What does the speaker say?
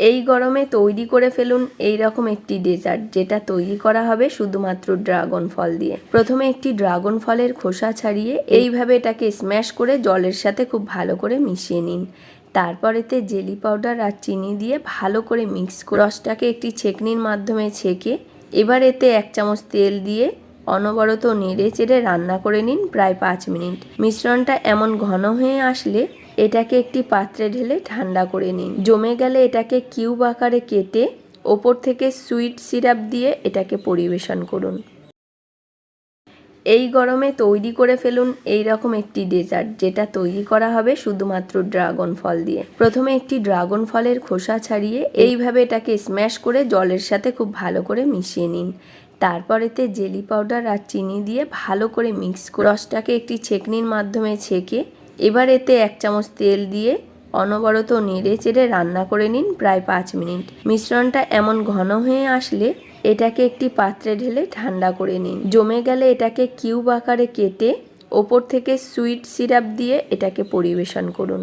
এই গরমে তৈরি করে ফেলুন এই রকম একটি ডেজার্ট, যেটা তৈরি করা হবে শুধুমাত্র ড্রাগন ফল দিয়ে। প্রথমে একটি ড্রাগন ফলের খোসা ছাড়িয়ে এইভাবে এটাকে স্ম্যাশ করে জলের সাথে খুব ভালো করে মিশিয়ে নিন। তারপর এতে জেলি পাউডার আর চিনি দিয়ে ভালো করে মিক্স করে রসটাকে একটি ছেঁকনির মাধ্যমে ছেঁকে এবার এতে 1 চামচ তেল দিয়ে অনবরত নেড়ে চেড়ে রান্না করে নিন প্রায় 5 মিনিট। মিশ্রণটা এমন ঘন হয়ে আসলে এটাকে একটি পাত্রে ঢেলে ঠান্ডা করে নিন। জমে গেলে এটাকে কিউব আকারে কেটে ওপর থেকে সুইট সিরাপ দিয়ে এটাকে পরিবেশন করুন। এই গরমে তৈরি করে ফেলুন এই রকম একটি ডেজার্ট, যেটা তৈরি করা হবে শুধুমাত্র ড্রাগন ফল দিয়ে। প্রথমে একটি ড্রাগন ফলের খোসা ছাড়িয়ে এইভাবে এটাকে স্ম্যাশ করে জলের সাথে খুব ভালো করে মিশিয়ে নিন। তারপর এতে জেলি পাউডার আর চিনি দিয়ে ভালো করে মিক্স করে রসটাকে একটি ছেঁকনির মাধ্যমে ছেঁকে এবার এতে 1 চামচ তেল দিয়ে অনবরত নেড়ে চেড়ে রান্না করে নিন প্রায় 5 মিনিট। মিশ্রণটা এমন ঘন হয়ে আসলে এটাকে একটি পাত্রে ঢেলে ঠান্ডা করে নিন। জমে গেলে এটাকে কিউব আকারে কেটে ওপর থেকে সুইট সিরাপ দিয়ে এটাকে পরিবেশন করুন।